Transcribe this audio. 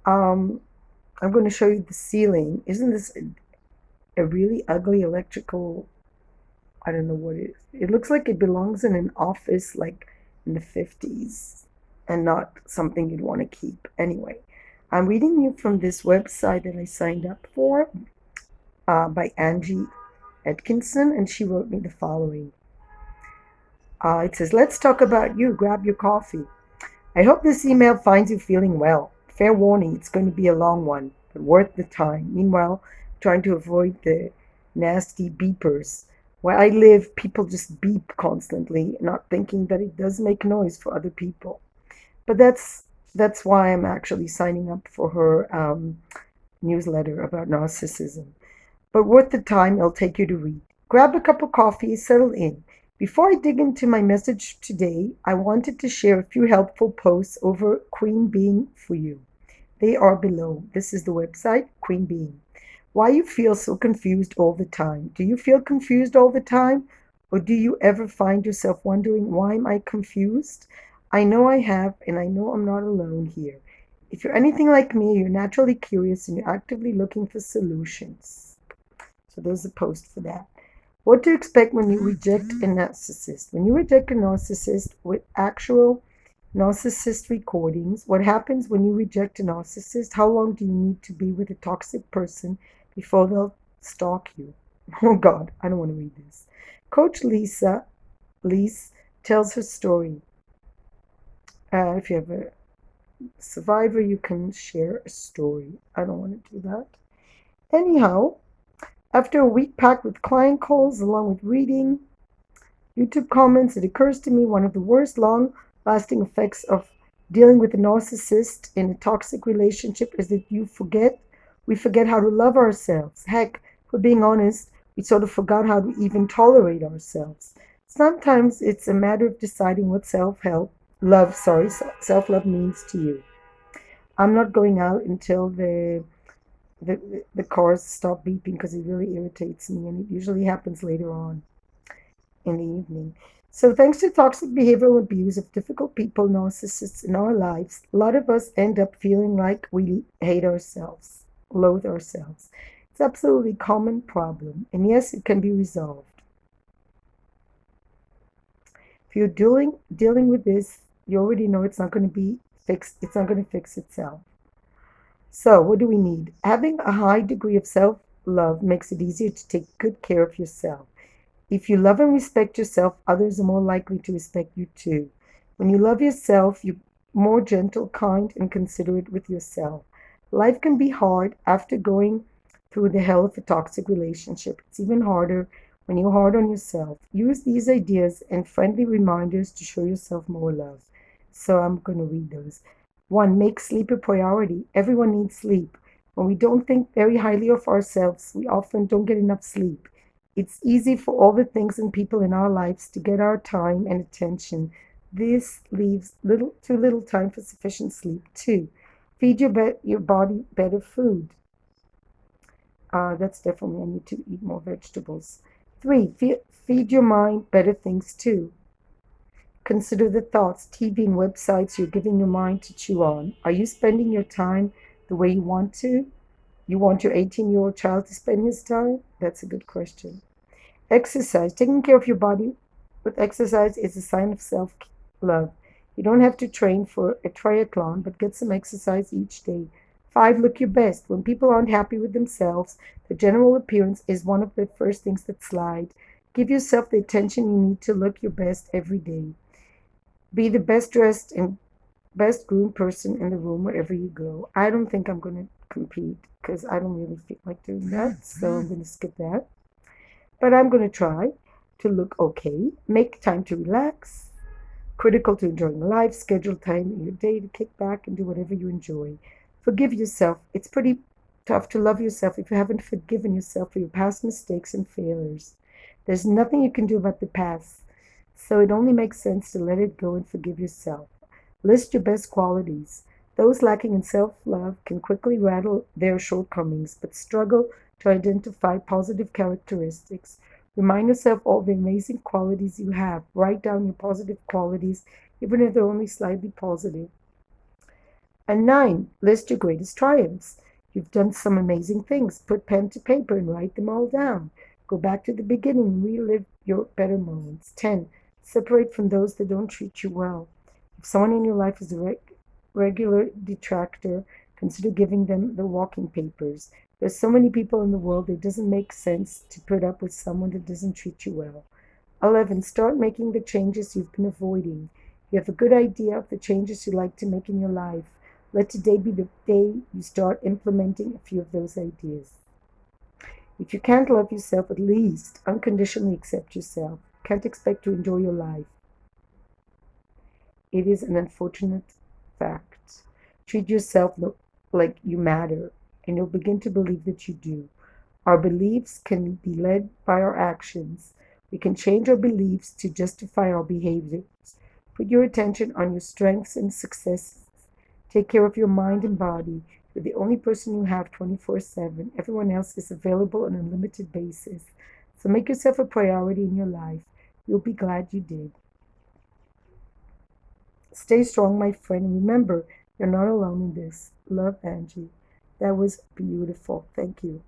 Um, I'm going to show you the ceiling. Isn't this a really ugly electrical? I don't know what it is. It looks like it belongs in an office like in the 50s and not something you'd want to keep. Anyway, I'm reading you from this website that I signed up for by Angie Atkinson, and she wrote me the following. It says, "Let's talk about you. Grab your coffee. I hope this email finds you feeling well. Fair warning, it's going to be a long one, but worth the time. Meanwhile, trying to avoid the nasty beepers. Where I live, people just beep constantly, not thinking that it does make noise for other people. But that's why I'm actually signing up for her newsletter about narcissism. But worth the time it'll take you to read. Grab a cup of coffee, settle in. Before I dig into my message today, I wanted to share a few helpful posts over Queen Being for you. They are below. This is the website, Queen Being. Why you feel so confused all the time? Do you feel confused all the time? Or do you ever find yourself wondering, why am I confused? I know I have, and I know I'm not alone here. If you're anything like me, you're naturally curious and you're actively looking for solutions. So there's a post for that. What to expect when you reject a narcissist. When you reject a narcissist with actual narcissist recordings, what happens when you reject a narcissist? How long do you need to be with a toxic person before they'll stalk you? Oh God, I don't want to read this. Coach Lise tells her story. If you have a survivor, you can share a story. I don't want to do that. Anyhow, after a week packed with client calls along with reading YouTube comments, it occurs to me one of the worst long lasting effects of dealing with a narcissist in a toxic relationship is that we forget how to love ourselves. Heck, for being honest, we sort of forgot how to even tolerate ourselves. Sometimes it's a matter of deciding what self love means to you. I'm not going out until the cars stop beeping because it really irritates me, and it usually happens later on in the evening. So, thanks to toxic behavioral abuse of difficult people, narcissists in our lives, a lot of us end up feeling like we hate ourselves, loathe ourselves. It's absolutely a common problem, and yes, it can be resolved. If you're dealing with this, you already know it's not going to be fixed. It's not going to fix itself. So, what do we need? Having a high degree of self love makes it easier to take good care of yourself. If you love and respect yourself, others are more likely to respect you too. When you love yourself, you're more gentle, kind, and considerate with yourself. Life can be hard after going through the hell of a toxic relationship. It's even harder when you're hard on yourself. Use these ideas and friendly reminders to show yourself more love. So I'm going to read those. 1. Make sleep a priority. Everyone needs sleep. When we don't think very highly of ourselves, we often don't get enough sleep. It's easy for all the things and people in our lives to get our time and attention. This leaves too little time for sufficient sleep. 2. Feed your body better food. That's definitely, I need to eat more vegetables. 3. Feed your mind better things too. Consider the thoughts, TV, and websites you're giving your mind to chew on. Are you spending your time the way you want to? You want your 18-year-old child to spend his time? That's a good question. Exercise. Taking care of your body with exercise is a sign of self love. You don't have to train for a triathlon, but get some exercise each day. 5. Look your best. When people aren't happy with themselves, the general appearance is one of the first things that slide. Give yourself the attention you need to look your best every day. Be the best dressed and best groomed person in the room wherever you go. I don't think I'm going to compete because I don't really feel like doing that, so I'm going to skip that. But I'm going to try to look okay. Make time to relax. Critical to enjoying life. Schedule time in your day to kick back and do whatever you enjoy. Forgive yourself. It's pretty tough to love yourself if you haven't forgiven yourself for your past mistakes and failures. There's nothing you can do about the past, so it only makes sense to let it go and forgive yourself. List your best qualities. Those lacking in self-love can quickly rattle their shortcomings, but struggle to identify positive characteristics. Remind yourself all the amazing qualities you have. Write down your positive qualities, even if they're only slightly positive. And 9, list your greatest triumphs. You've done some amazing things. Put pen to paper and write them all down. Go back to the beginning and relive your better moments. 10, separate from those that don't treat you well. If someone in your life is a regular detractor, consider giving them the walking papers. There's so many people in the world, it doesn't make sense to put up with someone that doesn't treat you well. 11, start making the changes you've been avoiding. You have a good idea of the changes you'd like to make in your life. Let today be the day you start implementing a few of those ideas. If you can't love yourself, at least unconditionally accept yourself. You can't expect to enjoy your life. It is an unfortunate fact. Treat yourself like you matter, and you'll begin to believe that you do. Our beliefs can be led by our actions. We can change our beliefs to justify our behaviors. Put your attention on your strengths and successes. Take care of your mind and body. You're the only person you have 24/7. Everyone else is available on a limited basis. So make yourself a priority in your life. You'll be glad you did. Stay strong, my friend. Remember, you're not alone in this. Love, Angie. That was beautiful. Thank you.